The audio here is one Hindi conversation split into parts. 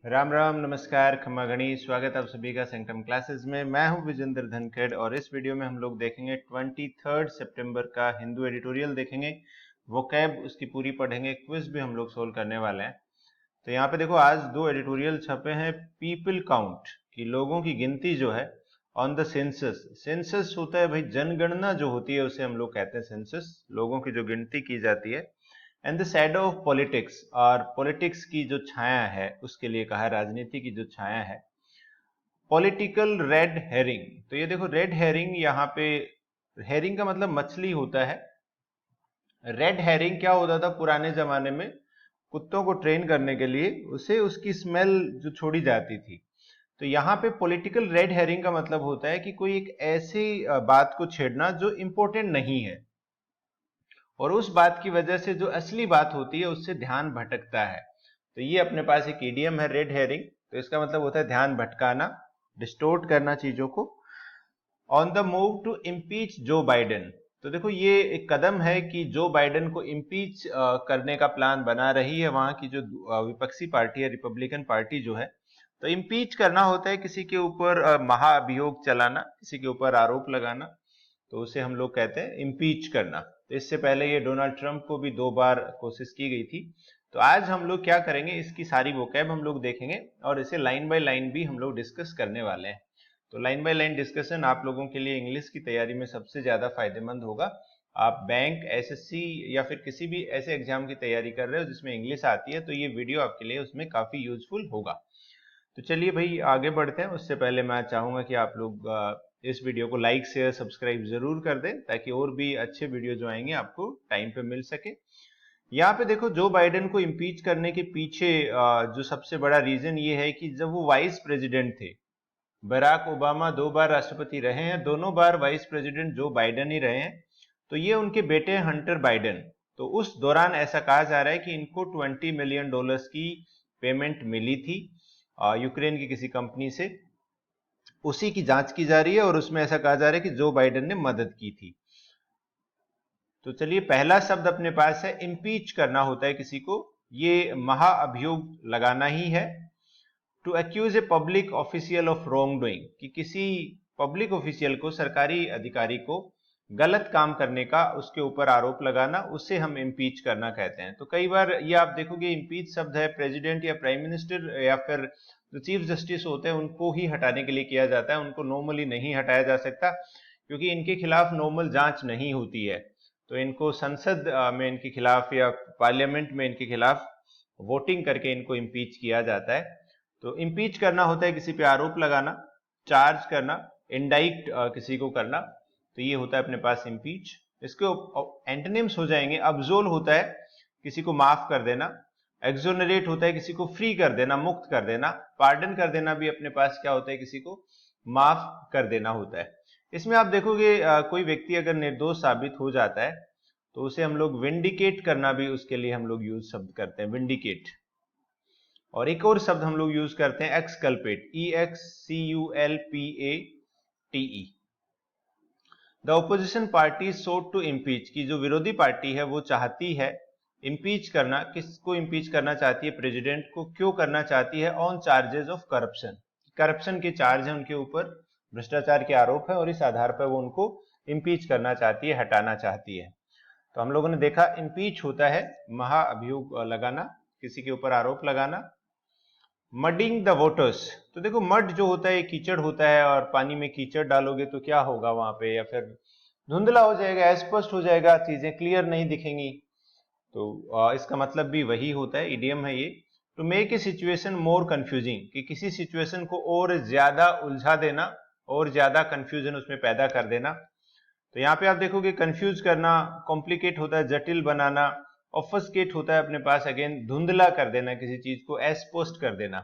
राम राम, नमस्कार, खम्मा गणी। स्वागत आप सभी का सेंटम क्लासेस में। मैं हूं विजेंद्र धनखड़ और इस वीडियो में हम लोग देखेंगे 23 सितंबर का हिंदू एडिटोरियल देखेंगे, वोकैब उसकी पूरी पढ़ेंगे, क्विज भी हम लोग सोल्व करने वाले हैं। तो यहाँ पे देखो, आज दो एडिटोरियल छपे हैं। पीपल काउंट की लोगों की गिनती जो है ऑन द सेंसस। सेंसस होता है भाई जनगणना जो होती है, उसे हम लोग कहते हैं सेंसस, लोगों की जो गिनती की जाती है। And the shadow of politics, और पॉलिटिक्स की जो छाया है उसके लिए कहा है, राजनीति की जो छाया है। पॉलिटिकल रेड हेरिंग, तो ये देखो रेड हेरिंग, यहाँ पे हेरिंग का मतलब मछली होता है। रेड हेरिंग क्या होता था पुराने जमाने में, कुत्तों को ट्रेन करने के लिए उसे उसकी स्मेल जो छोड़ी जाती थी। तो यहाँ पे पॉलिटिकल रेड हेरिंग का मतलब होता है कि कोई एक ऐसी बात को छेड़ना जो इंपॉर्टेंट नहीं है, और उस बात की वजह से जो असली बात होती है उससे ध्यान भटकता है। तो ये अपने पास एक इडियम है रेड हेरिंग, तो इसका मतलब होता है ध्यान भटकाना, डिस्टोर्ट करना चीजों को। On the move to impeach Joe Biden, तो देखो ये एक कदम है कि जो बाइडेन को इम्पीच करने का प्लान बना रही है वहां की जो विपक्षी पार्टी है, रिपब्लिकन पार्टी जो है। तो इम्पीच करना होता है किसी के ऊपर महाअभियोग चलाना, किसी के ऊपर आरोप लगाना, तो उसे हम लोग कहते हैं इम्पीच करना। तो इससे पहले ये डोनाल्ड ट्रंप को भी 2 बार कोशिश की गई थी। तो आज हम लोग क्या करेंगे, इसकी सारी वोकैब हम लोग देखेंगे और इसे लाइन बाय लाइन भी हम लोग डिस्कस करने वाले हैं। तो लाइन बाय लाइन डिस्कशन आप लोगों के लिए इंग्लिश की तैयारी में सबसे ज्यादा फायदेमंद होगा। आप बैंक, एसएससी या फिर किसी भी ऐसे एग्जाम की तैयारी कर रहे हो जिसमें इंग्लिश आती है, तो ये वीडियो आपके लिए उसमें काफी यूजफुल होगा। तो चलिए भाई आगे बढ़ते हैं। उससे पहले मैं चाहूंगा कि आप लोग इस वीडियो को लाइक शेयर सब्सक्राइब जरूर कर दें, ताकि और भी अच्छे वीडियो जो आएंगे आपको टाइम पे मिल सके। यहाँ पे देखो, जो बाइडेन को इम्पीच करने के पीछे जो सबसे बड़ा रीजन ये है कि जब वो वाइस प्रेसिडेंट थे, बराक ओबामा 2 बार राष्ट्रपति रहे हैं, दोनों बार वाइस प्रेसिडेंट जो बाइडेन ही रहे हैं। तो ये उनके बेटे हंटर बाइडेन, तो उस दौरान ऐसा कहा जा रहा है कि इनको $20 मिलियन की पेमेंट मिली थी यूक्रेन की किसी कंपनी से। उसी की जांच की जा रही है और उसमें ऐसा कहा जा रहा है कि जो बाइडेन ने मदद की थी। तो चलिए, पहला शब्द अपने पास है इम्पीच करना होता है किसी को, ये महाअभियोग लगाना ही है। To accuse a public official of wrongdoing, कि किसी पब्लिक ऑफिशियल को, सरकारी अधिकारी को गलत काम करने का उसके ऊपर आरोप लगाना, उसे हम इम्पीच करना कहते हैं। तो कई बार ये आप देखोगे इम्पीच शब्द है प्रेसिडेंट या प्राइम मिनिस्टर या फिर जो चीफ जस्टिस होते हैं उनको ही हटाने के लिए किया जाता है। उनको नॉर्मली नहीं हटाया जा सकता, क्योंकि इनके खिलाफ नॉर्मल जांच नहीं होती है। तो इनको संसद में इनके खिलाफ या पार्लियामेंट में इनके खिलाफ वोटिंग करके इनको इम्पीच किया जाता है। तो इम्पीच करना होता है किसी पे आरोप लगाना, चार्ज करना, इंडाइक्ट किसी को करना, तो ये होता है अपने पास इम्पीच। इसके एंटोनिम्स हो जाएंगे, अब्जोल होता है किसी को माफ कर देना, एक्सोनरेट होता है किसी को फ्री कर देना, मुक्त कर देना, पार्डन कर देना भी अपने पास क्या होता है, किसी को माफ कर देना होता है। इसमें आप देखोगे कोई व्यक्ति अगर निर्दोष साबित हो जाता है तो उसे हम लोग विंडिकेट करना भी उसके लिए हम लोग यूज शब्द करते हैं, विंडिकेट। और एक और शब्द हम लोग यूज करते हैं exculpate, EXCULPATE। The opposition party sought to impeach, की जो विरोधी पार्टी है वो चाहती है इम्पीच करना। किसको इम्पीच करना चाहती है? प्रेसिडेंट को। क्यों करना चाहती है? On charges of corruption, corruption के चार्ज है उनके ऊपर, भ्रष्टाचार के आरोप है, और इस आधार पर वो उनको इम्पीच करना चाहती है, हटाना चाहती है। तो हम लोगों ने देखा इम्पीच होता है महाअभियोग लगाना, किसी के ऊपर आरोप लगाना। मडिंग द वोटर्स, तो देखो मड जो होता है कीचड़ होता है, और पानी में कीचड़ डालोगे तो क्या होगा वहां पे, या फिर धुंधला हो जाएगा, अस्पष्ट हो जाएगा, चीजें क्लियर नहीं दिखेंगी। तो इसका मतलब भी वही होता है, इडियम है ये। To make a situation more confusing, कि किसी सिचुएशन को और ज्यादा उलझा देना और ज्यादा कंफ्यूजन उसमें पैदा कर देना। तो यहाँ पे आप देखोगे कंफ्यूज करना, कॉम्प्लिकेट होता है जटिल बनाना, ऑफस्केट होता है अपने पास अगेन धुंधला कर देना, किसी चीज को एस्पोस्ट कर देना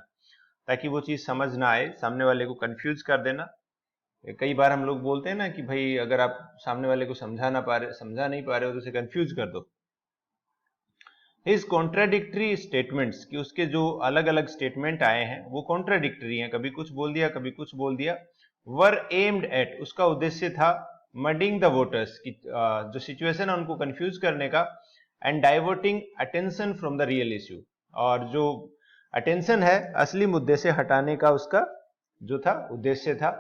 ताकि वो चीज समझ ना आए, सामने वाले को कंफ्यूज कर देना। कई बार हम लोग बोलते हैं ना कि भाई अगर आप सामने वाले को समझा नहीं पा रहे हो तो उसे कंफ्यूज कर दो। हिज कॉन्ट्राडिक्टरी स्टेटमेंट्स, कि उसके जो अलग अलग स्टेटमेंट आए हैं वो कॉन्ट्राडिक्टरी हैं, कभी कुछ बोल दिया कभी कुछ बोल दिया। वर एम्ड एट, उसका उद्देश्य था मडिंग द वोटर्स, की जो सिचुएशन है उनको कंफ्यूज करने का, and diverting attention from the real issue, और जो अटेंशन है, असली मुद्दे से हटाने का उसका जो था उद्देश्य था।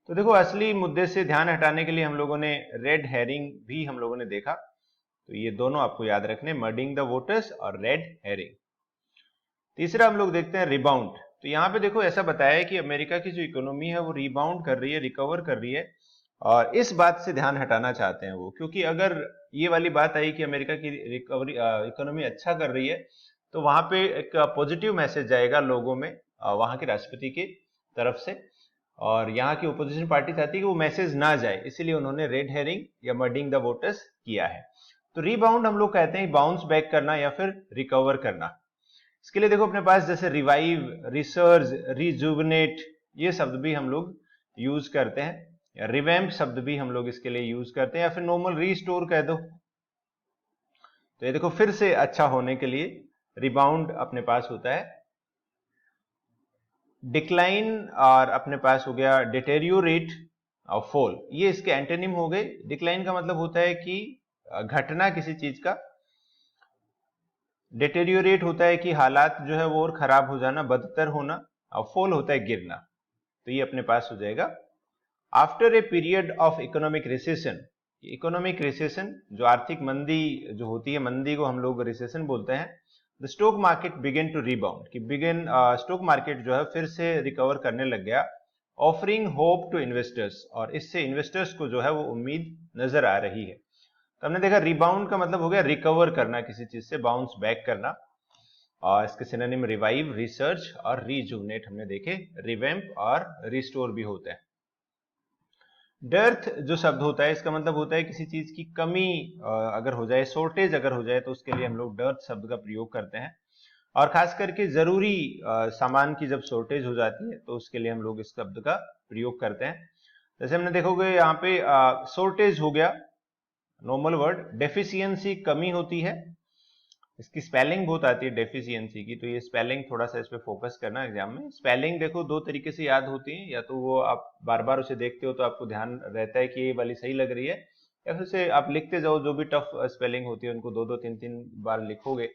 तो देखो असली मुद्दे से ध्यान हटाने के लिए हम लोगों ने रेड हेरिंग भी हम लोगों ने देखा, तो ये दोनों आपको याद रखने, मर्डिंग द वोटर्स और रेड हेरिंग। तीसरा हम लोग देखते हैं रिबाउंड। तो यहाँ पे देखो ऐसा बताया है कि अमेरिका की जो इकोनॉमी है वो रिबाउंड कर रही है, रिकवर कर रही है, और इस बात से ध्यान हटाना चाहते हैं वो, क्योंकि अगर ये वाली बात आई कि अमेरिका की रिकवरी इकोनॉमी अच्छा कर रही है, तो वहां पे एक पॉजिटिव मैसेज जाएगा लोगों में वहां के राष्ट्रपति की तरफ से, और यहाँ की ओपोजिशन पार्टी चाहती है कि वो मैसेज ना जाए, इसीलिए उन्होंने रेड हेरिंग या मर्डिंग द वोटर्स किया है। तो रीबाउंड हम लोग कहते हैं बाउंस बैक करना या फिर रिकवर करना। इसके लिए देखो अपने पास जैसे रिवाइव, रिसर्ज, रिजुवनेट, ये शब्द भी हम लोग यूज करते हैं, या रिवैम्प शब्द भी हम लोग इसके लिए यूज करते हैं, या फिर नॉर्मल रीस्टोर कह दो। तो ये देखो फिर से अच्छा होने के लिए रिबाउंड अपने पास होता है। डिक्लाइन और अपने पास हो गया डिटेरियोरेट और फॉल, ये इसके एंटोनिम हो गए। डिक्लाइन का मतलब होता है कि घटना किसी चीज का, डिटेरियोरेट होता है कि हालात जो है वो और खराब हो जाना, बदतर होना, और फॉल होता है गिरना। तो ये अपने पास हो जाएगा। After a period of economic recession, economic recession जो आर्थिक मंदी जो होती है, मंदी को हम लोग रिसेशन बोलते हैं। The stock market begin to rebound, कि बिगिन स्टॉक मार्केट जो है फिर से रिकवर करने लग गया। ऑफरिंग होप टू इन्वेस्टर्स, और इससे इन्वेस्टर्स को जो है वो उम्मीद नजर आ रही है। तो हमने देखा रिबाउंड का मतलब हो गया रिकवर करना किसी चीज से, बाउंस बैक करना, और इसके सिनोनिम रिवाइव, रिसर्च और रिजुवनेट हमने देखे, रिवैम्प और रिस्टोर भी होते हैं। डर्थ जो शब्द होता है इसका मतलब होता है किसी चीज की कमी अगर हो जाए, शॉर्टेज अगर हो जाए, तो उसके लिए हम लोग डर्थ शब्द का प्रयोग करते हैं। और खास करके जरूरी सामान की जब शॉर्टेज हो जाती है तो उसके लिए हम लोग इस शब्द का प्रयोग करते हैं। जैसे हमने देखोगे यहाँ पे शॉर्टेज हो गया नॉर्मल वर्ड, डेफिशिएंसी कमी होती है, इसकी स्पेलिंग बहुत आती है डेफिशिएंसी की, तो ये स्पेलिंग थोड़ा सा इस पे फोकस करना एग्जाम में। स्पेलिंग देखो दो तरीके से याद होती है, या तो वो आप बार बार उसे देखते हो तो आपको ध्यान रहता है कि ये वाली सही लग रही है, या फिर से आप लिखते जाओ, जो भी टफ स्पेलिंग होती है उनको दो दो तीन तीन बार लिखोगे,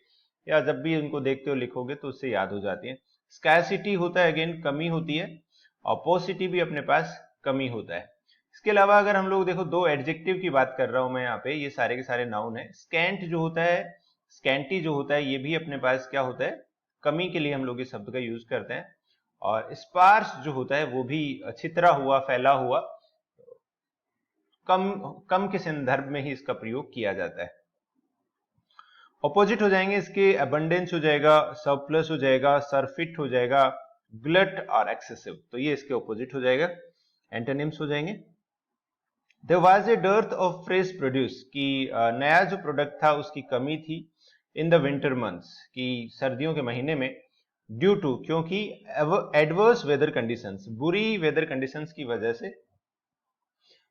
या जब भी उनको देखते हो लिखोगे तो उससे याद हो जाती है। स्कैरसिटी होता है अगेन कमी होती है, और पॉसिटी भी अपने पास कमी होता है। इसके अलावा अगर हम लोग देखो दो एडजेक्टिव की बात कर रहा हूं मैं यहाँ पे, ये सारे के सारे नाउन है। स्कैंट जो होता है, स्कैंटी जो होता है, ये भी अपने पास क्या होता है, कमी के लिए हम लोग इस शब्द का यूज करते हैं। और स्पार्स जो होता है वो भी छितरा हुआ, फैला हुआ, कम कम के संदर्भ में ही इसका प्रयोग किया जाता है। ऑपोजिट हो जाएंगे इसके, अबंडेंस हो जाएगा, सरप्लस हो जाएगा, सरफिट हो जाएगा, ग्लट और एक्सेसिव, तो ये इसके ऑपोजिट हो जाएगा, एंटोनिम्स हो जाएंगे। There was a dearth of fresh produce, की नया जो प्रोडक्ट था उसकी कमी थी। इन द विंटर मंथ्स, की सर्दियों के महीने में। ड्यू टू, क्योंकि एडवर्स वेदर कंडीशंस, बुरी वेदर कंडीशंस की वजह से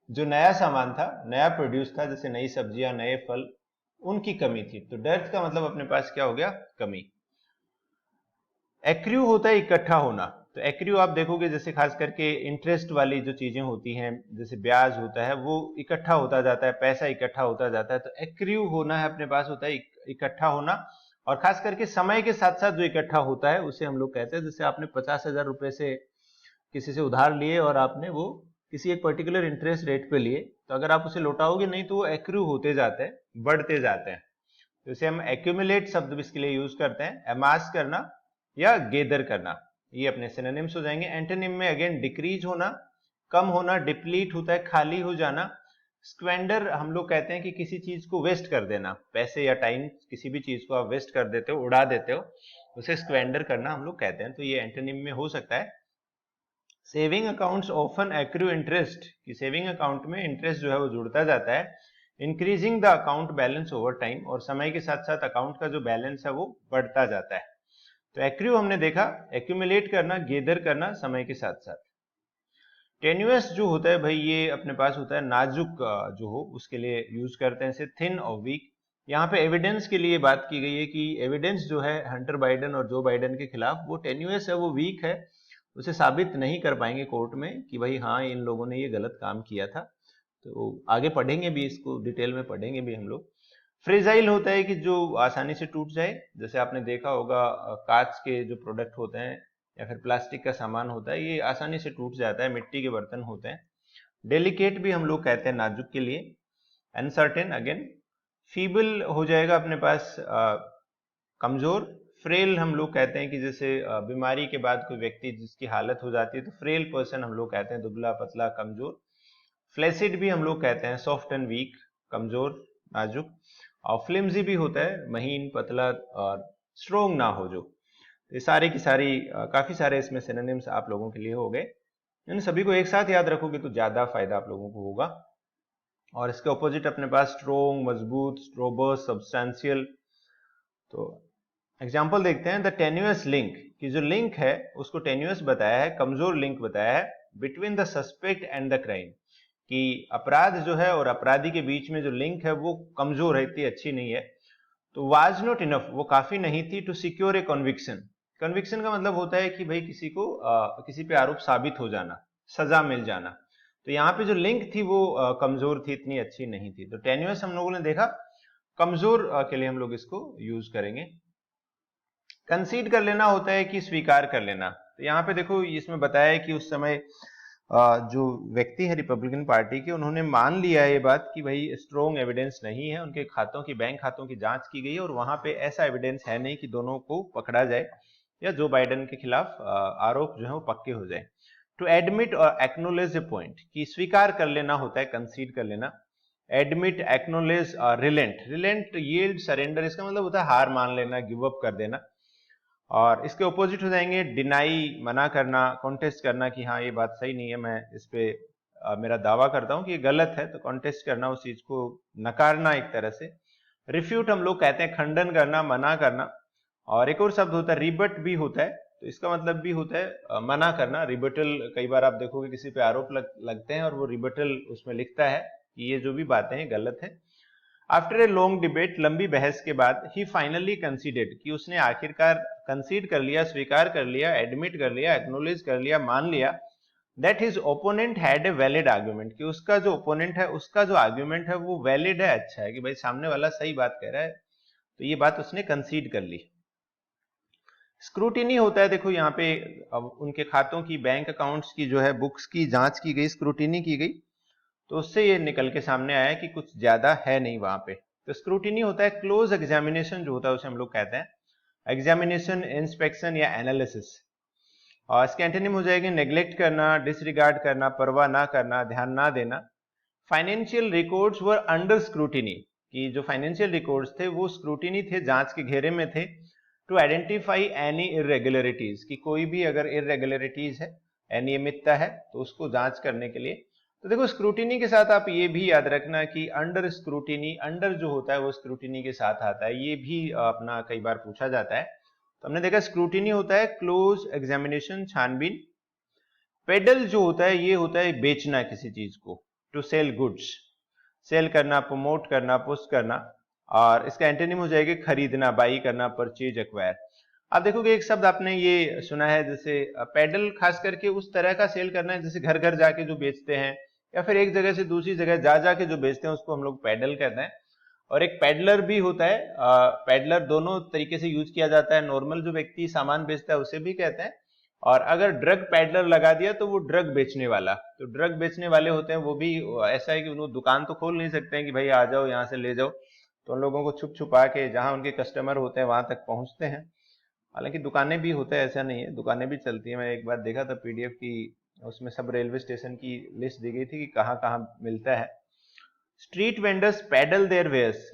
जो नया सामान था, नया प्रोड्यूस था, जैसे नई सब्जियां, नए फल, उनकी कमी थी। तो डर्थ का मतलब अपने पास क्या हो गया, कमी। एक्रू होता है इकट्ठा होना, तो एक्रू आप देखोगे जैसे खास करके इंटरेस्ट वाली जो चीजें होती हैं, जैसे ब्याज होता है, वो इकट्ठा होता जाता है, पैसा इकट्ठा होता जाता है, तो एक्रू होना है अपने पास होता है इकट्ठा होना। और खास करके समय के साथ साथ जो इकट्ठा होता है उसे हम लोग कहते हैं, जैसे आपने 50,000 रुपए से किसी से उधार लिए और आपने वो किसी एक पर्टिकुलर इंटरेस्ट रेट पे लिए, तो अगर आप उसे लौटाओगे नहीं तो वो एक्रू होते जाते हैं, बढ़ते जाते हैं। तो इसे हम एक्यूमुलेट शब्द भी इसके लिए यूज करते हैं, अमास करना या गेदर करना, ये अपने सिनोनिम्स हो जाएंगे। एंटोनिम में अगेन डिक्रीज होना, कम होना, डिप्लीट होता है खाली हो जाना। स्क्वेंडर हम लोग कहते हैं कि किसी चीज को वेस्ट कर देना, पैसे या टाइम, किसी भी चीज को आप वेस्ट कर देते हो, उड़ा देते हो, उसे स्क्वेंडर करना हम लोग कहते हैं, तो ये एंटोनिम में हो सकता है। Saving accounts often accrue interest, कि सेविंग अकाउंट में इंटरेस्ट जो है वो जुड़ता जाता है। Increasing the account balance over time, और समय के साथ साथ अकाउंट का जो बैलेंस है वो बढ़ता जाता है। तो एक्रू हमने देखा, एक्यूमुलेट करना, गेदर करना समय के साथ साथ। टेन्यूअस जो होता है भाई, ये अपने पास होता है नाजुक जो हो उसके लिए यूज करते हैं इसे, थिन और वीक। यहाँ पे एविडेंस के लिए बात की गई है कि एविडेंस जो है हंटर बाइडन और जो बाइडन के खिलाफ, वो टेन्यूअस है, वो वीक है, उसे साबित नहीं कर पाएंगे कोर्ट में कि भाई हाँ इन लोगों ने ये गलत काम किया था। तो आगे पढ़ेंगे भी इसको, डिटेल में पढ़ेंगे भी हम लोग। फ्रेजाइल होता है कि जो आसानी से टूट जाए, जैसे आपने देखा होगा कांच के जो प्रोडक्ट होते हैं या फिर प्लास्टिक का सामान होता है, ये आसानी से टूट जाता है, मिट्टी के बर्तन होते हैं। डेलिकेट भी हम लोग कहते हैं नाजुक के लिए। Uncertain again. फीबल हो जाएगा अपने पास कमजोर। फ्रेल हम लोग कहते हैं कि जैसे बीमारी के बाद कोई व्यक्ति जिसकी हालत हो जाती है तो फ्रेल पर्सन हम लोग कहते हैं, दुबला पतला कमजोर। फ्लैसिड भी हम लोग कहते हैं सॉफ्ट एंड वीक, कमजोर नाजुक। और फ्लिम्जी भी होता है महीन पतला और स्ट्रोंग ना हो जो। ये सारी की सारी काफी सारे इसमें सिनोनिम्स आप लोगों के लिए हो गए। इन सभी को एक साथ याद रखोगे तो ज्यादा फायदा आप लोगों को होगा। और इसके ऑपोजिट अपने पास स्ट्रोंग, मजबूत, रोबस्ट, सब्सटेंशियल। तो एग्जाम्पल देखते हैं। द टेन्यूअस लिंक, कि जो लिंक है उसको टेन्यूअस बताया है, कमजोर लिंक बताया है, between the suspect and the crime, कि अपराध जो है और अपराधी के बीच में जो लिंक है वो कमजोर है, इतनी अच्छी नहीं है। तो वाज नॉट इनफ, वो काफी नहीं थी, to secure a conviction. Conviction का मतलब होता है कि भाई किसी को किसी पे आरोप साबित हो जाना, सजा मिल जाना। तो यहाँ पे जो लिंक थी वो कमजोर थी, इतनी अच्छी नहीं थी। तो टेन्यूअस हम लोगों ने देखा, कमजोर के लिए हम लोग इसको यूज करेंगे। कंसीड कर लेना होता है कि स्वीकार कर लेना। तो यहाँ पे देखो इसमें बताया है कि उस समय जो व्यक्ति है रिपब्लिकन पार्टी के, उन्होंने मान लिया ये बात कि भाई स्ट्रॉन्ग एविडेंस नहीं है, उनके खातों की, बैंक खातों की जांच की गई और वहां पे ऐसा एविडेंस है नहीं कि दोनों को पकड़ा जाए या जो बाइडेन के खिलाफ आरोप जो है वो पक्के हो जाए। टू एडमिट और एक्नोलेज ए पॉइंट, कि स्वीकार कर लेना होता है, कंसीड कर लेना। Admit, acknowledge, reliant. Reliant, yield, surrender, इसका मतलब होता है हार मान लेना, गिव अप कर देना। और इसके ऑपोजिट हो जाएंगे डिनाई, मना करना, कॉन्टेस्ट करना कि हाँ ये बात सही नहीं है, मैं इस पे मेरा दावा करता हूं कि ये गलत है, तो कॉन्टेस्ट करना, उस चीज को नकारना एक तरह से। रिफ्यूट हम लोग कहते हैं खंडन करना, मना करना। और एक और शब्द होता है रिबट भी होता है, तो इसका मतलब भी होता है मना करना, रिबटल। कई बार आप देखोगे किसी पे आरोप लगते हैं और वो रिबटल उसमें लिखता है कि ये जो भी बातें हैं गलत है। आफ्टर ए लॉन्ग डिबेट, लंबी बहस के बाद, ही फाइनली कंसीडेड, कि उसने आखिरकार कंसीड कर लिया, स्वीकार कर लिया, एडमिट कर लिया, एक्नोलेज कर लिया, मान लिया, that his opponent had a valid argument, कि उसका जो ओपोनेंट है उसका जो आर्ग्यूमेंट है वो वैलिड है, अच्छा है, कि भाई सामने वाला सही बात कह रहा है, तो ये बात उसने कंसीड कर ली। स्क्रूटिनी होता है, देखो यहाँ पे अब उनके खातों की, बैंक अकाउंट्स की जो है, बुक्स की जांच की गई, स्क्रूटिनी की गई, तो उससे ये निकल के सामने आया कि कुछ ज्यादा है नहीं वहां पे। तो स्क्रूटिनी होता है क्लोज एग्जामिनेशन जो होता है, उसे हम लोग कहते हैं एग्जामिनेशन, इंस्पेक्शन या एनालिसिस। और इसके एंटोनिम हो जाएगी नेग्लेक्ट करना, डिसरिगार्ड करना, परवाह ना करना, ध्यान ना देना। Financial records were under scrutiny, कि जो फाइनेंशियल रिकॉर्ड्स थे वो स्क्रूटिनी थे, जांच के घेरे में थे। टू आइडेंटिफाई एनी इरेगुलरिटीज, कि कोई भी अगर इरेगुलरिटीज है, अनियमितता है, तो उसको जांच करने के लिए। तो देखो स्क्रूटिनी के साथ आप ये भी याद रखना कि अंडर स्क्रूटिनी, अंडर जो होता है वो स्क्रूटिनी के साथ आता है, ये भी अपना कई बार पूछा जाता है। तो हमने देखा स्क्रूटिनी होता है क्लोज एग्जामिनेशन, छानबीन। पेडल जो होता है ये होता है बेचना किसी चीज को, टू सेल गुड्स, सेल करना, प्रमोट करना, पुश करना। और इसका एंटोनिम हो जाएगा खरीदना, बाई करना, परचेज, एक्वायर। आप देखोगे एक शब्द आपने ये सुना है, जैसे पेडल खास करके उस तरह का सेल करना है जैसे घर घर जाके जो बेचते हैं, या फिर एक जगह से दूसरी जगह जा जाके जो बेचते हैं, उसको हम लोग पेडल कहते हैं। और एक पेडलर भी होता है। पेडलर दोनों तरीके से यूज किया जाता है, नॉर्मल जो व्यक्ति सामान बेचता है उसे भी कहते हैं, और अगर ड्रग पेडलर लगा दिया तो वो ड्रग बेचने वाला। तो ड्रग बेचने वाले होते हैं वो भी, ऐसा है कि उन्होंने दुकान तो खोल नहीं सकते हैं कि भाई आ जाओ यहाँ से ले जाओ, तो उन लोगों को छुप छुपा के जहां उनके कस्टमर होते हैं वहां तक पहुंचते हैं। हालांकि दुकानें भी होते हैं, ऐसा नहीं है, दुकानें भी चलती है। मैं एक बार देखा था पीडीएफ की, उसमें सब रेलवे स्टेशन की लिस्ट दी गई थी कि कहाँ कहाँ मिलता है। Street vendors peddle their wares,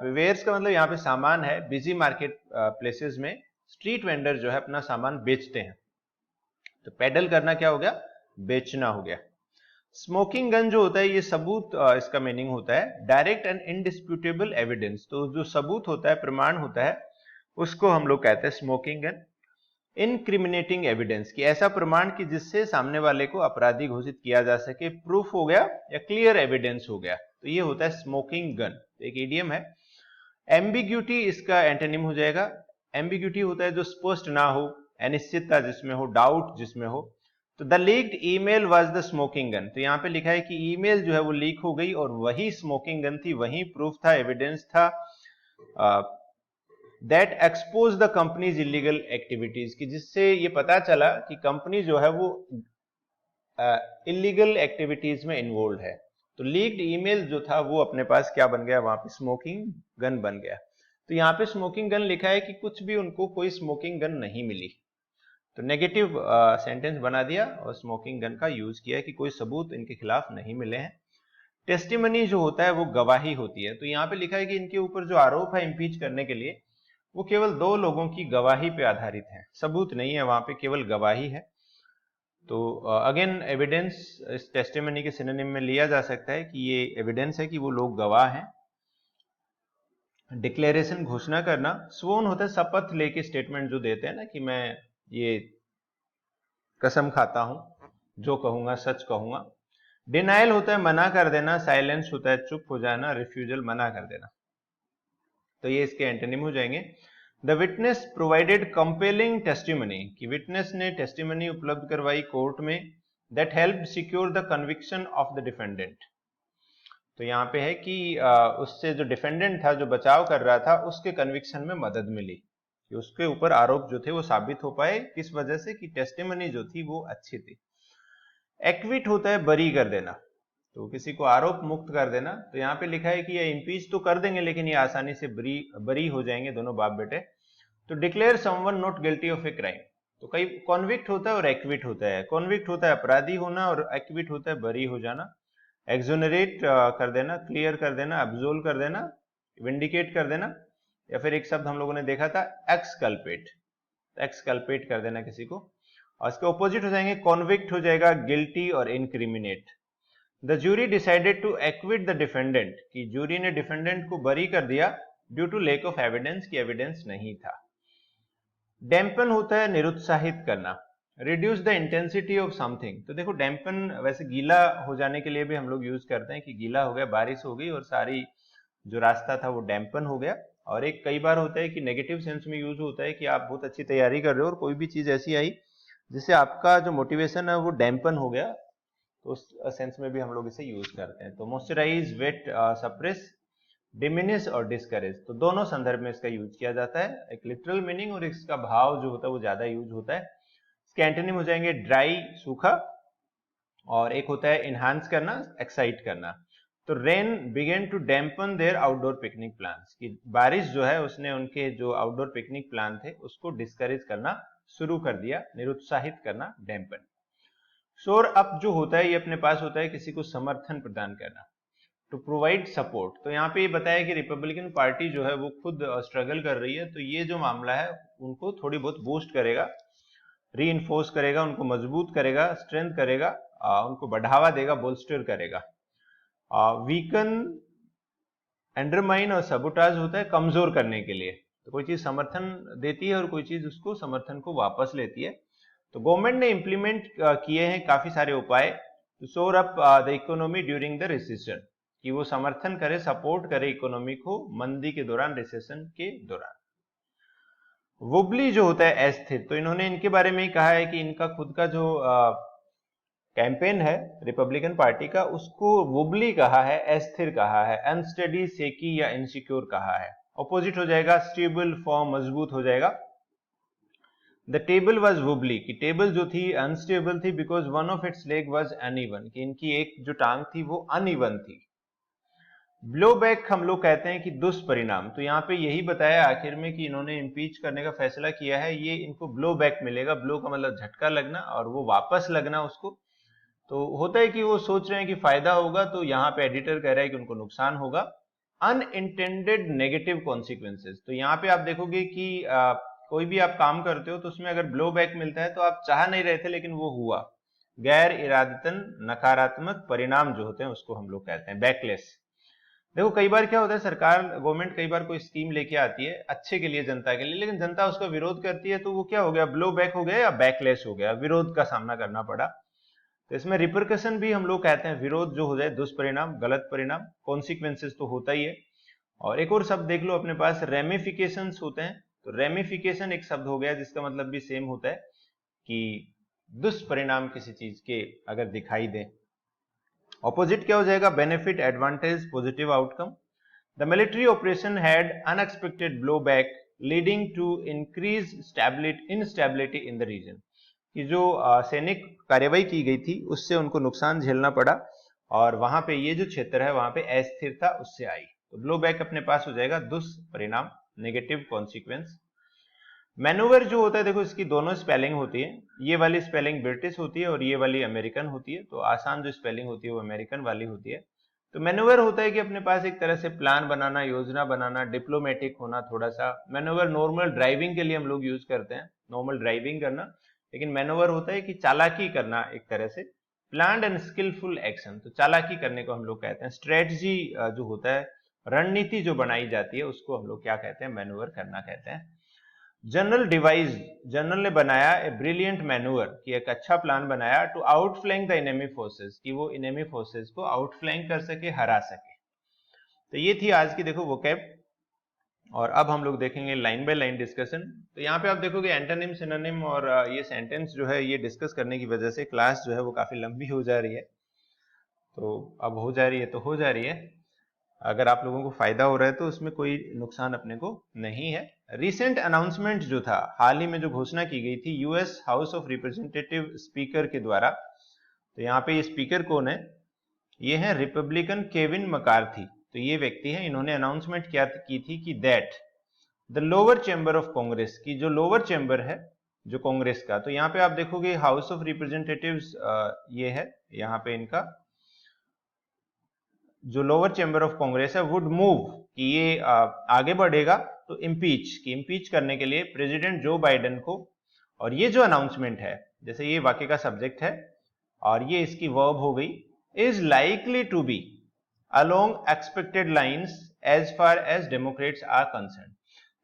wares का मतलब यहाँ पे सामान है। बिजी मार्केट प्लेसेस में स्ट्रीट वेंडर जो है अपना सामान बेचते हैं। तो पैडल करना क्या हो गया, बेचना हो गया। स्मोकिंग गन जो होता है ये सबूत, इसका मीनिंग होता है डायरेक्ट एंड इनडिस्प्यूटेबल एविडेंस। तो जो सबूत होता है, प्रमाण होता है, उसको हम लोग कहते हैं स्मोकिंग गन। इनक्रिमिनेटिंग एविडेंस, की ऐसा प्रमाण कि जिससे सामने वाले को अपराधी घोषित किया जा सके, प्रूफ हो गया या क्लियर एविडेंस हो गया, तो ये होता है स्मोकिंग गन। एक इडियम है। एम्बिग्यूटी इसका एंटोनिम हो जाएगा। एम्बिग्यूटी होता है जो स्पष्ट ना हो, अनिश्चितता जिसमें हो, डाउट जिसमें हो। तो the leaked email was the smoking gun, तो यहाँ पे लिखा है कि ईमेल जो है वो लीक हो गई और वही स्मोकिंग गन थी, वही प्रूफ था, एविडेंस था that expose the companies illegal activities, की जिससे ये पता चला कि कंपनी जो है वो इलीगल एक्टिविटीज में इन्वॉल्व है। तो लीक्ड ईमेल जो था वो अपने पास क्या बन गया, वहां पे स्मोकिंग गन बन गया। तो यहाँ पे स्मोकिंग गन लिखा है कि कुछ भी उनको कोई स्मोकिंग गन नहीं मिली, तो नेगेटिव सेंटेंस बना दिया और स्मोकिंग गन का यूज किया कि कोई सबूत इनके खिलाफ नहीं मिले हैं। टेस्टिमनी जो होता है वो गवाही होती है, तो यहाँ पे लिखा है कि इनके ऊपर जो आरोप है इम्पीच करने के लिए वो केवल 2 लोगों की गवाही पे आधारित है, सबूत नहीं है वहां पे, केवल गवाही है। तो अगेन एविडेंस इस टेस्टिमनी के सिनोनिम में लिया जा सकता है कि ये एविडेंस है कि वो लोग गवाह हैं। डिक्लेरेशन घोषणा करना, स्वोन होता है शपथ लेके स्टेटमेंट जो देते हैं ना कि मैं ये कसम खाता हूं, जो कहूंगा सच कहूंगा। डिनायल होता है मना कर देना, साइलेंस होता है चुप हो जाना, रिफ्यूजल मना कर देना। तो ये इसके एंटोनिम हो जाएंगे। The witness provided compelling testimony, कि विटनेस ने टेस्टिमनी उपलब्ध करवाई कोर्ट में, that help secure the conviction of the defendant. तो यहाँ पे है कि उससे जो डिफेंडेंट था, जो बचाव कर रहा था, उसके कन्विक्शन में मदद मिली, कि उसके ऊपर आरोप जो थे वो साबित हो पाए, किस वजह से, कि टेस्टिमनी जो थी वो अच्छी थी। एक्विट होता है बरी कर देना, तो किसी को आरोप मुक्त कर देना। तो यहाँ पे लिखा है कि ये इम्पीच तो कर देंगे लेकिन ये आसानी से बरी हो जाएंगे दोनों बाप बेटे। तो declare someone not guilty of a crime, तो कई कॉन्विक्ट होता है और एक्विट होता है। कॉन्विक्ट होता है अपराधी होना और एक्विट होता है बरी हो जाना। एक्सोनरेट कर देना, क्लियर कर देना, अब्सोल्व कर देना, विंडिकेट कर देना, या फिर एक शब्द हम लोगों ने देखा था एक्सकल्पेट, एक्सकल्पेट कर देना किसी को। और इसके ऑपोजिट हो जाएंगे, कॉन्विक्ट हो जाएगा गिल्टी और incriminate. The jury decided to acquit the defendant, कि जूरी ने डिफेंडेंट को बरी कर दिया due to lack of evidence, की एविडेंस नहीं था। डैम्पन होता है निरुत्साहित करना, reduce the intensity of something. तो देखो डैम्पन वैसे गीला हो जाने के लिए भी हम लोग यूज करते हैं, कि गीला हो गया, बारिश हो गई और सारी जो रास्ता था वो डैम्पन हो गया। और एक कई बार होता है कि नेगेटिव सेंस में यूज होता है कि आप बहुत अच्छी तैयारी कर रहे हो और कोई भी चीज ऐसी आई जिससे आपका जो मोटिवेशन है वो डैम्पन हो गया, तो उस सेंस में भी हम लोग इसे यूज करते हैं। तो मॉइस्चराइज, वेट, सप्रेस, डिमिनिश और डिस्करेज, तो दोनों संदर्भ में इसका यूज किया जाता है। एक लिटरल मीनिंग और इसका भाव जो होता है वो ज्यादा यूज होता है। इसके एंटोनिम हो जाएंगे ड्राई, सूखा, और एक होता है इनहांस करना, एक्साइट करना। तो rain began to dampen their outdoor picnic plans, कि बारिश जो है उसने उनके जो आउटडोर पिकनिक प्लान थे उसको डिस्करेज करना शुरू कर दिया, निरुत्साहित करना, डैम्पन। शोर अप जो होता है ये अपने पास होता है किसी को समर्थन प्रदान करना, टू प्रोवाइड सपोर्ट। तो यहाँ पे ये बताया कि रिपब्लिकन पार्टी जो है वो खुद स्ट्रगल कर रही है, तो ये जो मामला है उनको थोड़ी बहुत बूस्ट करेगा, रीइंफोर्स करेगा, उनको मजबूत करेगा, स्ट्रेंथ करेगा, उनको बढ़ावा देगा, बोल्स्टर करेगा। वीकन, अंडरमाइन और सबोटाज होता है कमजोर करने के लिए, तो कोई चीज समर्थन देती है और कोई चीज उसको समर्थन को वापस लेती है। तो गवर्नमेंट ने इंप्लीमेंट किए हैं काफी सारे उपाय to shore up the economy during the recession, कि वो समर्थन करे, सपोर्ट करे इकोनॉमी को मंदी के दौरान, रिसेशन के दौरान। वुबली जो होता है अस्थिर, तो इन्होंने इनके बारे में ही कहा है कि इनका खुद का जो कैंपेन है रिपब्लिकन पार्टी का, उसको वुबली कहा है, अस्थिर कहा है, अनस्टेडी, सेकी या इनसिक्योर कहा है। ऑपोजिट हो जाएगा स्टेबल, फॉर्म, मजबूत हो जाएगा। द टेबल वॉज वुबली, कि टेबल जो थी अनस्टेबल थी, because one of its leg was uneven, कि इनकी एक जो टांग थी वो अनइवन थी। ब्लो बैक हम लोग कहते हैं कि दुष्परिणाम, तो यहाँ पे यही बताया आखिर में कि इन्होंने इम्पीच करने का फैसला किया है, ये इनको ब्लो बैक मिलेगा। ब्लो का मतलब झटका लगना और वो वापस लगना उसको। तो होता है कि वो सोच रहे हैं कि फायदा होगा, तो यहाँ पे एडिटर कह रहा है कि उनको नुकसान होगा। अनइंटेंडेड नेगेटिव कॉन्सिक्वेंसेस, तो यहाँ पे आप देखोगे कि कोई भी आप काम करते हो तो उसमें अगर ब्लो बैक मिलता है तो आप चाह नहीं रहे थे लेकिन वो हुआ। गैर इरादतन नकारात्मक परिणाम जो होते हैं उसको हम लोग कहते हैं बैकलेस। देखो कई बार क्या होता है, सरकार, गवर्नमेंट कई बार कोई स्कीम लेके आती है अच्छे के लिए, जनता के लिए, लेकिन जनता उसका विरोध करती है, तो वो क्या हो गया, ब्लो बैक हो गया या बैकलेस हो गया, विरोध का सामना करना पड़ा। तो इसमें रिपरकशन भी हम लोग कहते हैं, विरोध जो हो जाए, दुष्परिणाम, गलत परिणाम, कॉन्सिक्वेंसेस तो होता ही है। और एक और शब्द देख लो अपने पास, रेमिफिकेशंस होते हैं। तो रेमिफिकेशन एक शब्द हो गया जिसका मतलब भी सेम होता है कि दुष्परिणाम किसी चीज के अगर दिखाई दे। ऑपोजिट क्या हो जाएगा? Benefit, advantage, positive outcome. The military operation had unexpected blowback leading to increase instability in the region. कि जो सैनिक कार्रवाई की गई थी उससे उनको नुकसान झेलना पड़ा और वहां पे ये जो क्षेत्र है वहां पे अस्थिरता उससे आई। तो ब्लो बैक अपने पास हो जाएगा दुष्परिणाम, नेगेटिव कॉन्सिक्वेंस। मैनूवर जो होता है, देखो इसकी दोनों स्पेलिंग होती है, ये वाली स्पेलिंग ब्रिटिश होती है और ये वाली अमेरिकन होती है। तो आसान जो स्पेलिंग होती है वो अमेरिकन वाली होती है। तो मैनूवर होता है कि अपने पास एक तरह से प्लान बनाना, योजना बनाना, डिप्लोमेटिक होना थोड़ा सा। मैनूवर नॉर्मल ड्राइविंग के लिए हम लोग यूज करते हैं, नॉर्मल ड्राइविंग करना, लेकिन मैनूवर होता है कि चालाकी करना एक तरह से, प्लान्ड एंड स्किलफुल एक्शन। तो चालाकी करने को हम लोग कहते हैं। स्ट्रेटजी जो होता है, रणनीति जो बनाई जाती है उसको हम लोग क्या कहते हैं? मैनूवर करना कहते हैं। जनरल डिवाइस, जनरल ने बनाया ए ब्रिलियंट मैनूवर, कि एक अच्छा प्लान बनाया टू आउटफ्लैंक द एनिमी फोर्सेस, कि वो एनिमी फोर्सेस को आउटफ्लैंक कर सके, हरा सके। तो ये थी आज की देखो वोकैब। और अब हम लोग देखेंगे लाइन बाय लाइन डिस्कशन। तो यहाँ पे आप देखोगे एंटोनिम, सिनोनिम और ये सेंटेंस जो है ये डिस्कस करने की वजह से क्लास जो है वो काफी लंबी हो जा रही है। तो अब हो जा रही है तो हो जा रही है, अगर आप लोगों को फायदा हो रहा है तो उसमें कोई नुकसान अपने को नहीं है। रिसेंट अनाउंसमेंट जो था, हाल ही में जो घोषणा की गई थी US house of representative speaker के द्वारा, तो यहाँ पे ये स्पीकर कौन है? ये है रिपब्लिकन केविन मकार्थी। तो ये व्यक्ति है, इन्होंने अनाउंसमेंट क्या की थी कि that the lower chamber of Congress, की जो लोअर चैम्बर है जो कांग्रेस का, तो यहाँ पे आप देखोगे हाउस ऑफ रिप्रेजेंटेटिव्स ये है, यहाँ पे इनका जो लोअर चैम्बर ऑफ कांग्रेस है वुड मूव, कि ये आगे बढ़ेगा तो इम्पीच करने के लिए प्रेसिडेंट जो बाइडेन को। और ये जो अनाउंसमेंट है, जैसे ये वाक्य का सब्जेक्ट है और ये इसकी वर्ब हो गई, is likely to be along expected lines as far as Democrats are concern.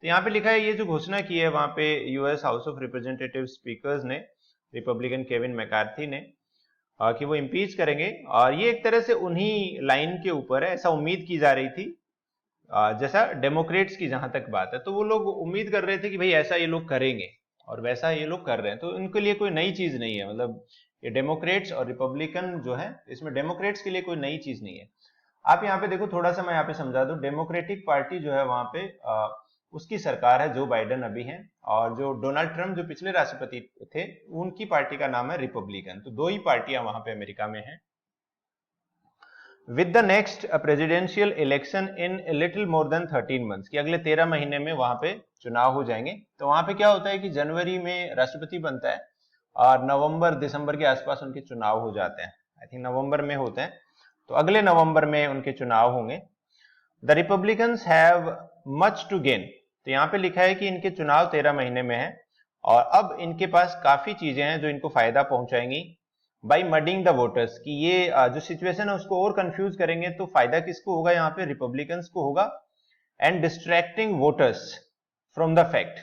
तो यहाँ पे लिखा है, ये जो घोषणा की है वहां पे US house of representative speakers ने, रिपब्लिकन केविन मैकार्थी ने, कि वो इम्पीच करेंगे। और ये एक तरह से उन्हीं लाइन के ऊपर है, ऐसा उम्मीद की जा रही थी। जैसा डेमोक्रेट्स की जहां तक बात है, तो वो लोग उम्मीद कर रहे थे कि भाई ऐसा ये लोग करेंगे और वैसा ये लोग कर रहे हैं। तो उनके लिए कोई नई चीज नहीं है, मतलब ये डेमोक्रेट्स और रिपब्लिकन जो है, इसमें डेमोक्रेट्स के लिए कोई नई चीज नहीं है। आप यहाँ पे देखो, थोड़ा सा मैं यहाँ पे समझा दूं, डेमोक्रेटिक पार्टी जो है वहां पे उसकी सरकार है, जो बाइडेन अभी हैं, और जो डोनाल्ड ट्रंप जो पिछले राष्ट्रपति थे उनकी पार्टी का नाम है रिपब्लिकन। तो दो ही पार्टियां वहां पे अमेरिका में हैं। With the next presidential election in little more than 13 months, कि अगले 13 महीने में वहां पे चुनाव हो जाएंगे। तो वहां पे क्या होता है कि जनवरी में राष्ट्रपति बनता है और नवंबर दिसंबर के आसपास उनके चुनाव हो जाते हैं। आई थिंक नवंबर में होते हैं, तो अगले नवंबर में उनके चुनाव होंगे। The Republicans have much to gain, तो यहाँ पे लिखा है कि इनके चुनाव 13 महीने में है और अब इनके पास काफी चीजें हैं जो इनको फायदा पहुंचाएंगी। बाई मडिंग द वोटर्स, कि ये जो सिचुएशन है उसको और कंफ्यूज करेंगे, तो फायदा किसको होगा? यहाँ पे रिपब्लिकन्स को होगा। And distracting voters from the fact,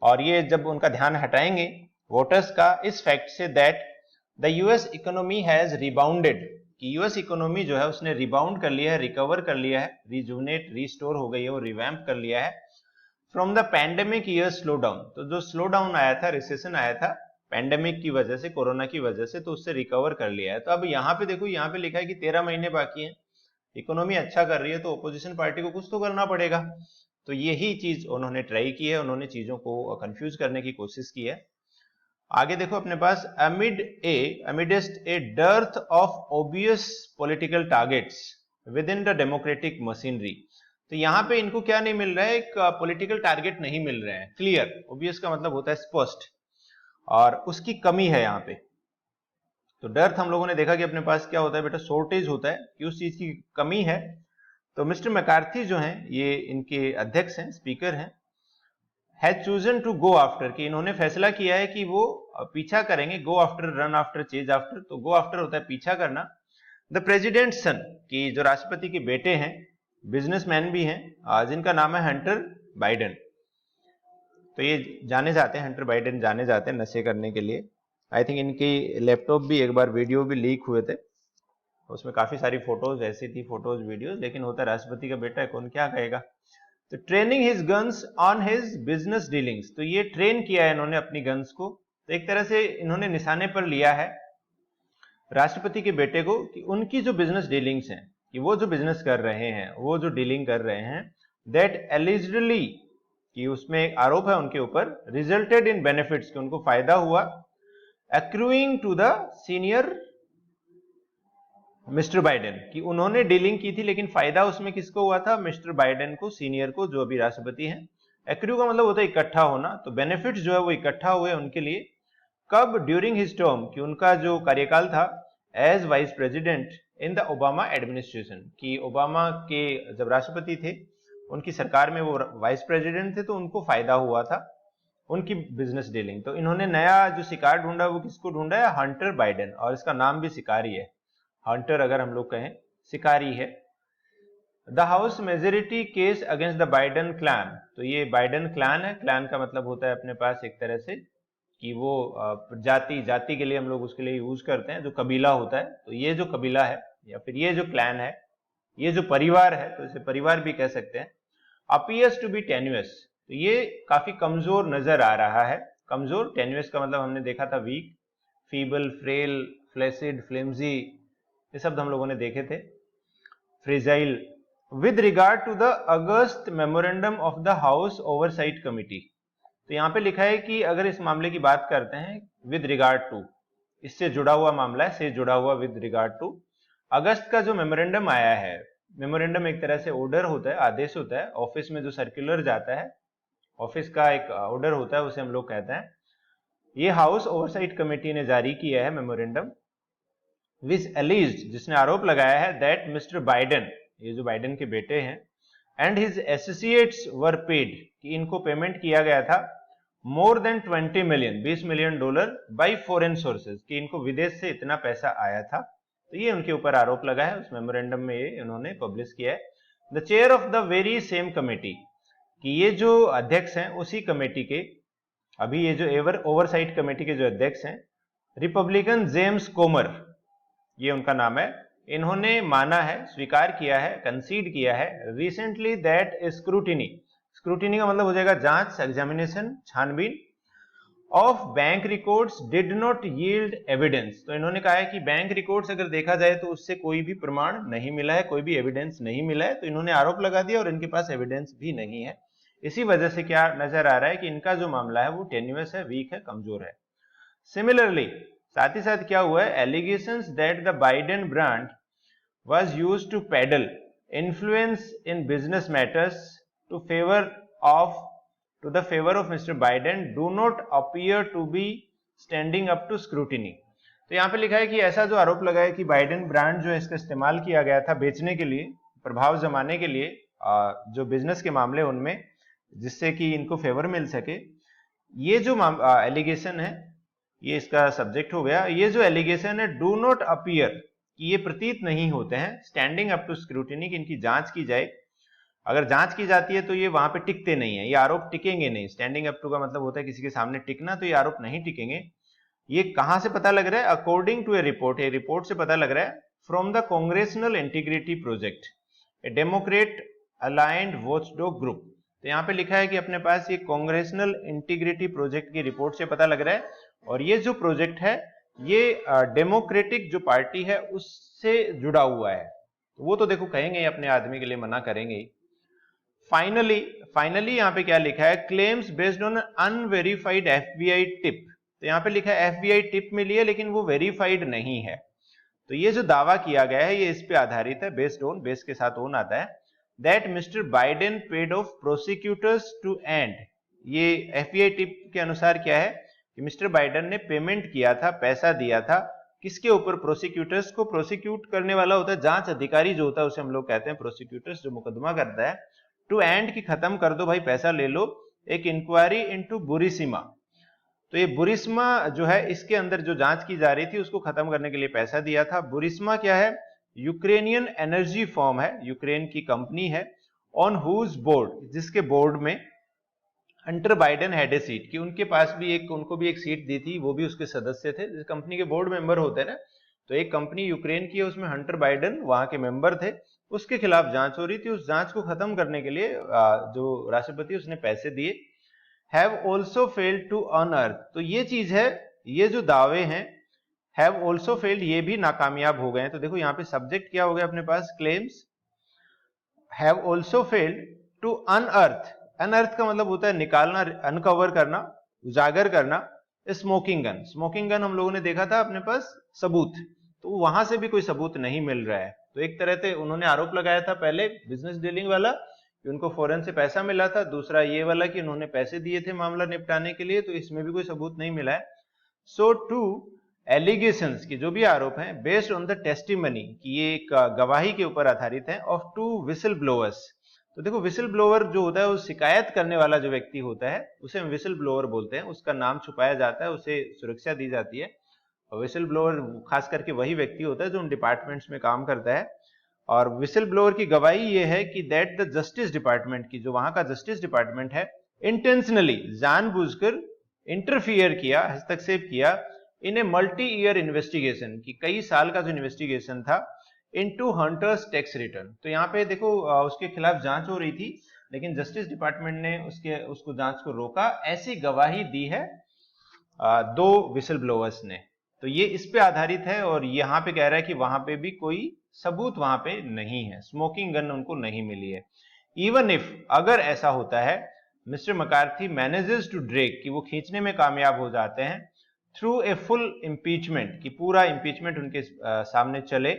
और ये जब उनका ध्यान हटाएंगे वोटर्स का इस फैक्ट से, that the US economy has rebounded, कि यूएस इकोनॉमी जो है उसने रिबाउंड कर लिया है, रिकवर कर लिया है, रिजुनेट, रिस्टोर हो गई है, वो रिवैम्प कर लिया है from the pandemic year slow down. तो जो स्लो डाउन आया था, रिसेशन आया था पैंडेमिक की वजह से, कोरोना की वजह से, तो उससे रिकवर कर लिया है। तो अब यहाँ पे देखो, यहाँ पे लिखा है कि 13 महीने बाकी हैं, इकोनॉमी अच्छा कर रही है, तो ओपोजिशन पार्टी को कुछ तो करना पड़ेगा। तो यही चीज उन्होंने ट्राई की है, उन्होंने चीजों को कंफ्यूज करने की कोशिश की है। आगे देखो अपने पास, amidst a dearth of obvious political targets within the democratic machinery. तो यहाँ पे इनको क्या नहीं मिल रहा है? एक पॉलिटिकल टारगेट नहीं मिल रहे हैं क्लियर। ऑब्वियस का मतलब होता है स्पष्ट, और उसकी कमी है यहाँ पे। तो डर्थ हम लोगों ने देखा कि अपने पास क्या होता है बेटा? शॉर्टेज होता है, कि उस चीज की कमी है। तो मिस्टर मैकार्थी जो हैं, ये इनके अध्यक्ष हैं, स्पीकर हैं, has chosen to go after, कि इन्होंने फैसला किया है कि वो पीछा करेंगे। Go after, run after, chase after. तो गो आफ्टर होता है पीछा करना। द प्रेसिडेंट सन, कि जो राष्ट्रपति के बेटे हैं, बिजनेसमैन भी हैं, जिनका नाम है हंटर बाइडेन। तो ये जाने जाते हैं, हंटर बाइडेन जाने जाते हैं नशे करने के लिए। आई थिंक इनकी लैपटॉप भी एक बार वीडियो भी लीक हुए थे, उसमें काफी सारी फोटोज ऐसी थी, फोटोज वीडियोज, लेकिन होता राष्ट्रपति का बेटा है, कौन क्या कहेगा। तो training his guns on his business dealings, तो ये ट्रेन किया है इन्होंने अपनी गन्स को तो एक तरह से इन्होंने निशाने पर लिया है राष्ट्रपति के बेटे को कि उनकी जो बिजनेस डीलिंग्स हैं, कि वो जो बिजनेस कर रहे हैं, वो जो डीलिंग कर रहे हैं, दैट एलिजिडली, कि उसमें एक आरोप है उनके ऊपर, रिजल्टेड इन बेनिफिट्स, कि उनको फायदा हुआ, accruing to the senior mister Biden, कि उन्होंने डीलिंग की थी लेकिन फायदा उसमें किसको हुआ था, मिस्टर बाइडेन को, सीनियर को, जो अभी राष्ट्रपति हैं। एक्रू का मतलब होता है इकट्ठा होना, तो बेनिफिट्स जो है वो इकट्ठा हुए उनके लिए। कब, ड्यूरिंग हिज टर्म, कि उनका जो कार्यकाल था as vice president in the Obama administration, कि ओबामा के जब राष्ट्रपति थे उनकी सरकार में वो वाइस प्रेसिडेंट थे, तो उनको फायदा हुआ था उनकी बिजनेस डीलिंग। तो इन्होंने नया जो शिकार ढूंढा वो किसको ढूंढा है, हंटर बाइडेन, और इसका नाम भी शिकारी है, हंटर अगर हम लोग कहें शिकारी है। The house majority case against the Biden clan, तो ये बाइडेन क्लैन है, क्लैन का मतलब होता है अपने पास एक तरह से कि वो जाति के लिए हम लोग उसके लिए यूज करते हैं, जो कबीला होता है, तो ये जो कबीला है या फिर ये जो क्लैन है, ये जो परिवार है, तो इसे परिवार भी कह सकते हैं, अपीयर्स टू बी टेन्यूअस, तो ये काफी कमजोर नजर आ रहा है। कमजोर, टेन्यूअस का मतलब हमने देखा था weak, feeble, frail, flaccid, flimsy, ये शब्द हम लोगों ने देखे थे, fragile. With regard to the August memorandum of the House Oversight Committee, तो यहां पे लिखा है कि अगर इस मामले की बात करते हैं विद रिगार्ड टू, इससे जुड़ा हुआ मामला है, से जुड़ा हुआ, विद रिगार्ड टू अगस्त का जो मेमोरेंडम आया है, मेमोरेंडम एक तरह से ऑर्डर होता है, आदेश होता है, ऑफिस में जो सर्कुलर जाता है, ऑफिस का एक ऑर्डर होता है, उसे हम लोग कहते हैं, ये हाउस ओवरसाइट कमेटी ने जारी किया है मेमोरेंडम, विच एलिज्ड, जिसने आरोप लगाया है, दैट मिस्टर बाइडेन, ये जो बाइडेन के बेटे हैं, and his associates were paid, कि इनको पेमेंट किया गया था, more than 20 million, $20 million bye foreign sources, कि इनको विदेश से इतना पैसा आया था। तो ये उनके ऊपर आरोप लगा है, उस मेमोरेंडम में ये उन्होंने पब्लिश किया है। The chair of the very same committee, कि ये जो अध्यक्ष हैं उसी कमेटी के, अभी ये जो ओवरसाइट कमेटी के जो अध्यक्ष हैं, रिपब्लिकन जेम्स कोमर, ये उनका नाम है, इन्होंने माना है, स्वीकार किया है, कंसीड किया है, रिसेंटली दैट स्क्रूटिनी, स्क्रूटिनी का मतलब हो जाएगा जांच, एग्जामिनेशन, छानबीन, of bank records did not yield evidence, तो इन्होंने कहा है कि बैंक रिकॉर्ड्स अगर देखा जाए तो उससे कोई भी प्रमाण नहीं मिला है, कोई भी एविडेंस नहीं मिला है, तो इन्होंने आरोप लगा दिया और इनके पास एविडेंस भी नहीं है। इसी वजह से क्या नजर आ रहा है कि इनका जो मामला है वो टेन्यूअस है, वीक है, कमजोर है। सिमिलरली, साथ ही साथ क्या हुआ है, allegations that the Biden brand was used to peddle influence in business matters to the favor of Mr. Biden do not appear to be standing up to scrutiny। तो यहाँ पे लिखा है कि ऐसा जो आरोप लगा है कि बाइडेन ब्रांड जो है इसका इस्तेमाल किया गया था बेचने के लिए, प्रभाव जमाने के लिए, जो बिजनेस के मामले उनमें, जिससे कि इनको फेवर मिल सके, ये जो एलिगेशन है, ये इसका सब्जेक्ट हो गया। ये जो एलिगेशन है, डू नॉट अपीयर, कि ये प्रतीत नहीं होते हैं, स्टैंडिंग अप टू स्क्रूटिनी, कि इनकी जांच की जाए, अगर जांच की जाती है तो ये वहां पे टिकते नहीं है, ये आरोप टिकेंगे नहीं। स्टैंडिंग अप टू का मतलब होता है किसी के सामने टिकना, तो ये आरोप नहीं टिकेंगे। ये कहां से पता लग रहा है, अकॉर्डिंग टू ए रिपोर्ट, ये रिपोर्ट से पता लग रहा है, from the congressional integrity project, A Democrat aligned watchdog group. तो यहाँ पे लिखा है कि अपने पास ये कांग्रेसनल इंटीग्रिटी प्रोजेक्ट की रिपोर्ट से पता लग रहा है, और ये जो प्रोजेक्ट है ये डेमोक्रेटिक जो पार्टी है उससे जुड़ा हुआ है, वो तो देखो कहेंगे अपने आदमी के लिए मना करेंगे। फाइनली यहाँ पे क्या लिखा है, claims based on unverified FBI tip, तो यहाँ पे लिखा है एफबीआई टिप मिली है लेकिन वो वेरीफाइड नहीं है। तो ये जो दावा किया गया है ये इस पे आधारित है, बेस्ड ऑन, बेस के साथ ऑन आता है, that mister Biden paid off prosecutors to end, ये एफबीआई टिप के अनुसार क्या है कि मिस्टर बाइडेन ने पेमेंट किया था, पैसा दिया था, किसके ऊपर, प्रोसिक्यूटर्स को। प्रोसिक्यूट करने वाला होता है जांच अधिकारी जो होता है, उसे हम लोग कहते हैं प्रोसिक्यूटर्स, जो मुकदमा करता है। टू एंड, की खत्म कर दो भाई, पैसा ले लो, एक इंक्वायरी इनटू बुरिस्मा, तो ये बुरिस्मा जो है इसके अंदर जो जांच की जा रही थी उसको खत्म करने के लिए पैसा दिया था। बुरिस्मा क्या है, यूक्रेनियन एनर्जी फर्म है, यूक्रेन की कंपनी है, ऑन हुज बोर्ड, जिसके बोर्ड में Hunter Biden had a seat, कि उनके पास भी उनको भी एक सीट दी थी, वो भी उसके सदस्य थे, जिस कंपनी के बोर्ड मेंबर होते हैं ना, तो एक कंपनी यूक्रेन की है, उसमें हंटर बाइडेन वहां के मेंबर थे, उसके खिलाफ जांच हो रही थी। उस जांच को खत्म करने के लिए जो राष्ट्रपति उसने पैसे दिए, have also failed to unearth, तो ये चीज है, ये जो दावे हैं हैव ऑल्सो फेल्ड, ये भी नाकामयाब हो गए हैं। तो देखो यहाँ पे सब्जेक्ट क्या हो गया अपने पास, claims have also failed to unearth. Unearth का मतलब होता है निकालना, अनकवर करना, उजागर करना। स्मोकिंग गन, स्मोकिंग गन हम लोगों ने देखा था अपने पास सबूत, तो वहां से भी कोई सबूत नहीं मिल रहा है। तो एक तरह से उन्होंने आरोप लगाया था पहले बिजनेस डीलिंग वाला कि उनको फॉरेन से पैसा मिला था, दूसरा ये वाला कि उन्होंने पैसे दिए थे मामला निपटाने के लिए, तो इसमें भी कोई सबूत नहीं मिला है। सो टू एलिगेशंस की जो भी आरोप हैं बेस्ड ऑन द टेस्टिमनी, कि ये एक गवाही के ऊपर आधारित है, ऑफ टू विसल ब्लोअर्स। तो देखो विसल ब्लोअर जो होता है वो शिकायत करने वाला जो व्यक्ति होता है उसे हम विसल ब्लोअर बोलते हैं, उसका नाम छुपाया जाता है, उसे सुरक्षा दी जाती है। और विसल ब्लोअर खास करके वही व्यक्ति होता है जो उन डिपार्टमेंट्स में काम करता है। और विसल ब्लोअर की गवाही ये है कि दैट द जस्टिस डिपार्टमेंट की, जो वहां का जस्टिस डिपार्टमेंट है, इंटेंशनली, जानबूझकर इंटरफियर किया, हस्तक्षेप किया इन ए मल्टी ईयर इन्वेस्टिगेशन, की कई साल का जो इन्वेस्टिगेशन था, इनटू हंटर्स टैक्स रिटर्न। तो यहाँ पे देखो उसके खिलाफ जांच हो रही थी, लेकिन जस्टिस डिपार्टमेंट ने उसको जांच को रोका। ऐसी गवाही दी है दो विसल ब्लोअर्स ने। तो ये इस पे आधारित है, और यहाँ पे कह रहा है कि वहां पे भी कोई सबूत वहां पे नहीं है, स्मोकिंग गन उनको नहीं मिली है। इवन इफ, अगर ऐसा होता है, mister McCarthy manages to drag, कि वो खींचने में कामयाब हो जाते हैं, थ्रू ए फुल इम्पीचमेंट, कि पूरा इम्पीचमेंट उनके सामने चले,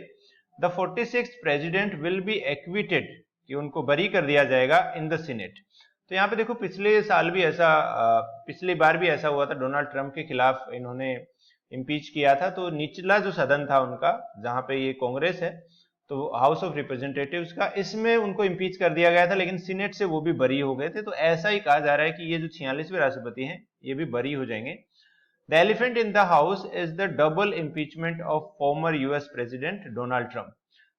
the 46th president will be acquitted, कि उनको बरी कर दिया जाएगा इन द सीनेट। तो यहाँ पे देखो पिछले साल भी ऐसा, पिछली बार भी ऐसा हुआ था, डोनाल्ड ट्रंप के खिलाफ इन्होंने इम्पीच किया था। तो निचला जो सदन था उनका, जहां पे ये कांग्रेस है, तो हाउस ऑफ रिप्रेजेंटेटिव्स का, इसमें उनको इम्पीच कर दिया गया था, लेकिन सीनेट से वो भी बरी हो गए थे। तो ऐसा ही कहा जा रहा है कि ये जो 46वें राष्ट्रपति हैं ये भी बरी हो जाएंगे। The elephant in the house is the double impeachment of former US president Donald Trump.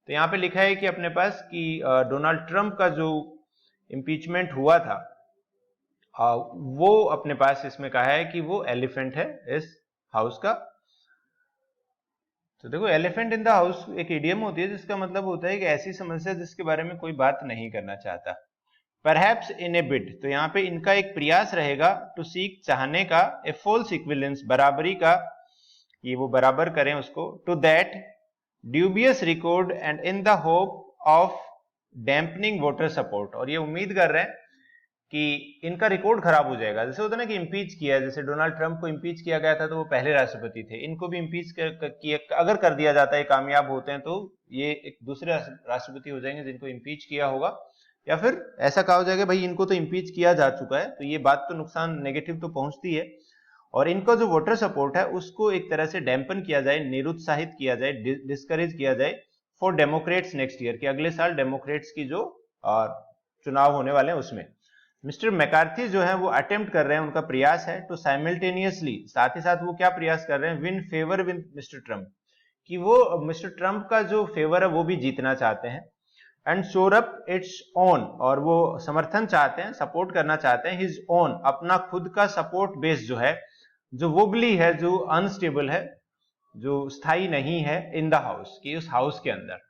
तो यहाँ पे लिखा है कि अपने पास कि डोनाल्ड ट्रंप का जो इम्पीचमेंट हुआ था, वो अपने पास इसमें कहा है कि वो एलिफेंट है इस हाउस का। तो देखो एलिफेंट इन द हाउस एक इडियम होती है जिसका मतलब होता है कि ऐसी समस्या जिसके बारे में कोई बात नहीं करना चाहता। परहैप्स इन ए बिड, तो यहाँ पे इनका एक प्रयास रहेगा टू सीक, चाहने का, ए फॉल्स इक्विवेलेंस, बराबरी का, ये वो बराबर करें उसको, to that dubious record and in the hope of dampening voter support. और ये उम्मीद कर रहे हैं कि इनका रिकॉर्ड खराब हो जाएगा। जैसे होता है ना कि इम्पीच किया, जैसे डोनाल्ड ट्रंप को इम्पीच किया गया था तो वो पहले राष्ट्रपति थे, इनको भी इम्पीच किया, अगर कर दिया जाता है, कामयाब होते हैं, तो ये एक दूसरे राष्ट्रपति हो जाएंगे जिनको इम्पीच किया होगा। या फिर ऐसा कहा हो जाएगा भाई इनको तो इम्पीच किया जा चुका है, तो ये बात तो नुकसान, नेगेटिव तो पहुंचती है। और इनका जो वोटर सपोर्ट है उसको एक तरह से डैम्पन किया जाए, निरुत्साहित किया जाए, डिस्करेज किया जाए फॉर डेमोक्रेट्स नेक्स्ट ईयर, कि अगले साल डेमोक्रेट्स की जो चुनाव होने वाले हैं उसमें। मिस्टर मैकार्थी जो है वो अटेम्प्ट कर रहे हैं, उनका प्रयास है टू साइमल्टेनियसली, साथ ही साथ वो क्या प्रयास कर रहे हैं, win favour with mister Trump, कि वो मिस्टर ट्रंप का जो फेवर है वो भी जीतना चाहते हैं। एंड शोर अप इट्स ओन, और वो समर्थन चाहते हैं, सपोर्ट करना चाहते हैं, हिज ओन, अपना खुद का सपोर्ट बेस जो है, जो वोबली है, जो अनस्टेबल है, जो स्थायी नहीं है, इन द हाउस, कि उस हाउस के अंदर।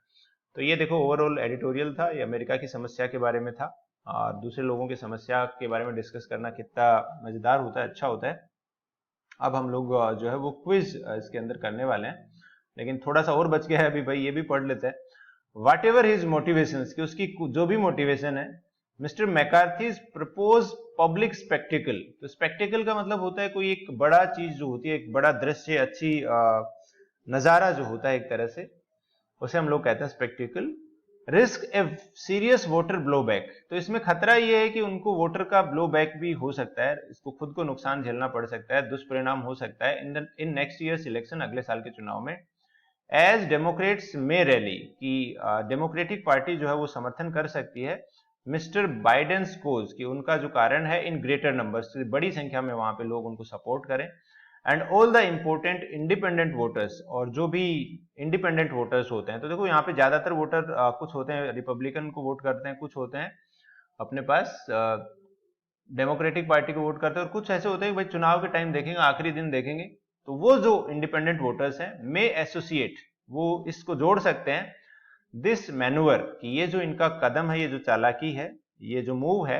तो ये देखो ओवरऑल एडिटोरियल था, ये अमेरिका की समस्या के बारे में था, और दूसरे लोगों की समस्या के बारे में डिस्कस करना कितना मजेदार होता है, अच्छा होता है। अब हम लोग जो है वो क्विज इसके अंदर करने वाले हैं, लेकिन थोड़ा सा और बच गया है अभी भाई, ये भी पढ़ लेते हैं। वाट एवर हिज मोटिवेशंस, कि उसकी जो भी मोटिवेशन है, मिस्टर मैकार्थीज प्रपोज पब्लिक स्पेक्टिकल। तो स्पेक्टिकल का मतलब होता है कोई एक बड़ा चीज जो होती है, एक बड़ा दृश्य, अच्छी नजारा जो होता है एक तरह से, उसे हम लोग कहते हैं sceptical. Risk a serious voter blowback, तो इसमें खतरा यह है कि उनको वोटर का ब्लोबैक भी हो सकता है, इसको खुद को नुकसान झेलना पड़ सकता है, दुष्परिणाम हो सकता है इन नेक्स्ट ईयर इलेक्शन, अगले साल के चुनाव में। एज डेमोक्रेट्स में रैली, की डेमोक्रेटिक पार्टी जो है वो समर्थन कर सकती है मिस्टर बाइडेन कोज, की उनका जो कारण है, इन ग्रेटर नंबर्स, बड़ी संख्या में वहां पे लोग उनको सपोर्ट करें। And all the important independent voters, और जो भी इंडिपेंडेंट वोटर्स होते हैं, तो देखो यहाँ पे ज्यादातर वोटर कुछ होते हैं रिपब्लिकन को वोट करते हैं, कुछ होते हैं अपने पास डेमोक्रेटिक पार्टी को वोट करते हैं, और कुछ ऐसे होते हैं भाई चुनाव के टाइम देखेंगे, आखिरी दिन देखेंगे, तो वो जो इंडिपेंडेंट वोटर्स हैं मे एसोसिएट, वो इसको जोड़ सकते हैं दिस मैन्यूअर, कि ये जो इनका कदम है, ये जो चालाकी है, ये जो मूव है,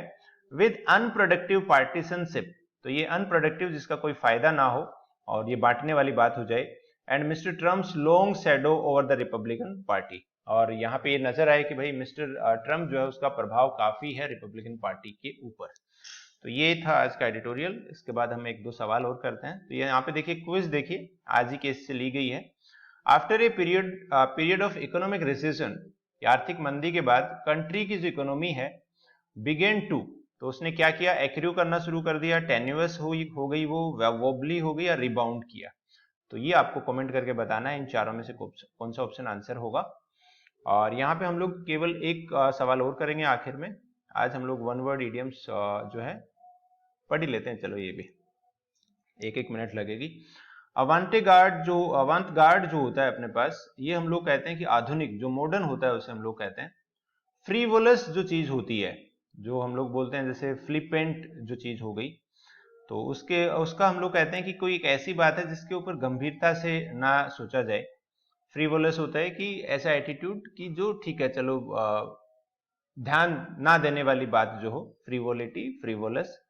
विद अनप्रोडक्टिव पार्टीशनशिप, तो ये अनप्रोडक्टिव जिसका कोई फायदा ना हो और ये बांटने वाली बात हो जाए, and mister Trump's long shadow over the Republican party, और यहाँ पे ये नजर आए कि भाई मिस्टर ट्रम्प जो है उसका प्रभाव काफी है रिपब्लिकन पार्टी के ऊपर। तो ये था आज का एडिटोरियल। इसके बाद हम एक दो सवाल और करते हैं। तो ये यहाँ पे देखिए क्विज, देखिए आज ही केस से ली गई है। After a period of economic recession, आर्थिक मंदी के बाद कंट्री की जो इकोनॉमी है बिगेन टू, तो उसने क्या किया, एक्रू करना शुरू कर दिया, टेन्यूअस हो गई वो, वोबली हो गई या रिबाउंड किया। तो ये आपको कमेंट करके बताना है इन चारों में से कौन सा ऑप्शन आंसर होगा। और यहाँ पे हम लोग केवल एक सवाल और करेंगे आखिर में। आज हम लोग वन वर्ड इडियम्स जो है पढ़ ही लेते हैं। चलो ये भी एक एक मिनट लगेगी। अवांत गार्ड जो होता है अपने पास, ये हम लोग कहते हैं कि आधुनिक जो मॉडर्न होता है उसे हम लोग कहते हैं। फ्रीवोलस जो चीज होती है, जो हम लोग बोलते हैं जैसे फ्लिपेंट जो चीज हो गई, तो उसका हम लोग कहते हैं कि कोई एक ऐसी बात है जिसके ऊपर गंभीरता से ना सोचा जाए। फ्रीवोलस होता है कि ऐसा एटीट्यूड कि जो ठीक है चलो ध्यान ना देने वाली बात जो हो, फ्रीवोलिटी, फ्रीवोलस।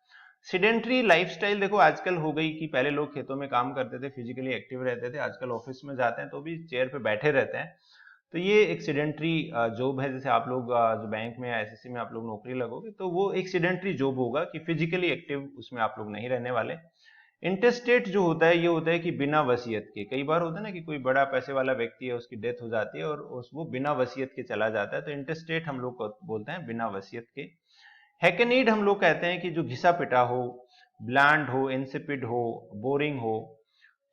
सिडेंट्री लाइफस्टाइल देखो आजकल हो गई कि पहले लोग खेतों में काम करते थे, फिजिकली एक्टिव रहते थे, आजकल ऑफिस में जाते हैं तो भी चेयर पे बैठे रहते हैं। तो ये एक सिडेंट्री जॉब है। जैसे आप लोग जो बैंक में या एसएससी में आप लोग नौकरी लगोगे तो वो एक सिडेंट्री जॉब होगा कि फिजिकली एक्टिव उसमें आप लोग नहीं रहने वाले। इंटरस्टेट जो होता है ये होता है कि बिना वसीयत के, कई बार होता है ना कि कोई बड़ा पैसे वाला व्यक्ति है, उसकी डेथ हो जाती है और वो बिना वसीयत के चला जाता है, तो इंटरस्टेट हम लोग बोलते हैं बिना वसीयत के। हैकेनीड हम लोग कहते हैं कि जो घिसा पिटा हो, ब्लैंड हो, इंसिपिड हो, बोरिंग हो,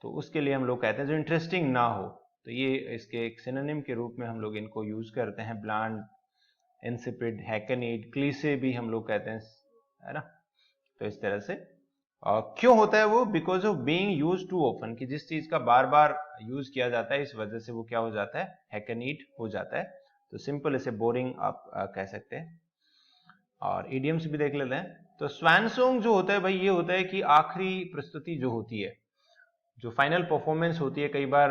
तो उसके लिए हम लोग कहते हैं जो इंटरेस्टिंग ना हो। तो ये इसके एक सिनोनिम के रूप में हम लोग इनको यूज करते हैं, ब्लैंड, इंसिपिड, हैकेनीड, क्लीसे भी हम लोग कहते हैं, है ना। तो इस तरह से क्यों होता है वो, because of being use to often, कि जिस चीज का बार बार यूज किया जाता है इस वजह से वो क्या हो जाता है, हैकेनीड हो जाता है। तो सिंपल इसे बोरिंग आप कह सकते हैं। और इडियम्स भी देख लेते हैं। तो स्वैन सॉन्ग जो होता है भाई, ये होता है कि आखिरी प्रस्तुति जो होती है, जो फाइनल परफॉर्मेंस होती है। कई बार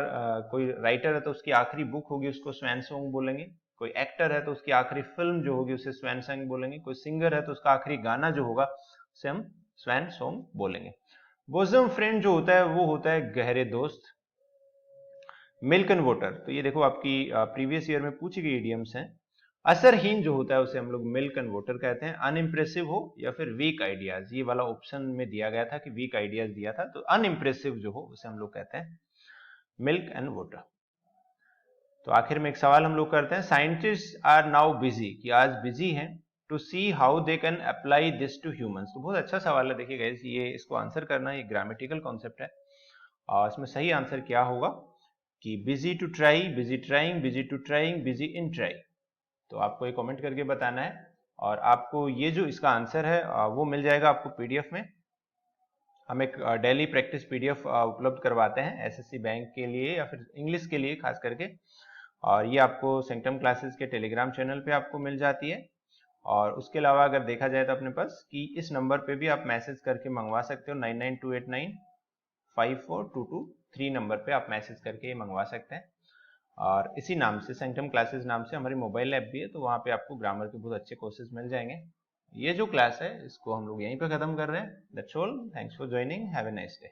कोई राइटर है तो उसकी आखिरी बुक होगी उसको स्वैन सॉन्ग बोलेंगे, कोई एक्टर है तो उसकी आखिरी फिल्म जो होगी उसे स्वैन सॉन्ग बोलेंगे, कोई सिंगर है तो उसका आखिरी गाना जो होगा उसे हम स्वैन सॉन्ग बोलेंगे। बोसम फ्रेंड जो होता है वो होता है गहरे दोस्त। मिल्क एंड वाटर, तो ये देखो आपकी प्रीवियस ईयर में पूछी गई इडियम्स हैं। असरहीन जो होता है उसे हम लोग मिल्क एंड वाटर कहते हैं। अनइम्प्रेसिव हो या फिर वीक आइडियाज, ये वाला ऑप्शन में दिया गया था कि वीक आइडियाज दिया था, तो अनइम्प्रेसिव जो हो उसे हम लोग कहते हैं मिल्क एंड वाटर। तो आखिर में एक सवाल हम लोग करते हैं। साइंटिस्ट आर नाउ बिजी, कि आज बिजी हैं, to see how they can apply this to humans. तो बहुत अच्छा सवाल है, देखिए गाइस, ये इसको आंसर करना ये ग्रामेटिकल कॉन्सेप्ट है। और इसमें सही आंसर क्या होगा कि busy to try, busy trying, busy to trying, busy in try. तो आपको ये कमेंट करके बताना है। और आपको ये जो इसका आंसर है वो मिल जाएगा आपको पीडीएफ में। हम एक डेली प्रैक्टिस पीडीएफ उपलब्ध करवाते हैं एसएससी बैंक के लिए या फिर इंग्लिश के लिए खास करके, और ये आपको सेंटम क्लासेस के टेलीग्राम चैनल पे आपको मिल जाती है। और उसके अलावा अगर देखा जाए तो अपने पास कि इस नंबर पे भी आप मैसेज करके मंगवा सकते हो, 9928954223 नंबर पे आप मैसेज करके मंगवा सकते हैं। और इसी नाम से, सेंटम क्लासेस नाम से हमारी मोबाइल ऐप भी है, तो वहाँ पे आपको ग्रामर के बहुत अच्छे कोर्सेज मिल जाएंगे। ये जो क्लास है इसको हम लोग यहीं पे खत्म कर रहे हैं। That's all, thanks for joining, have a nice day.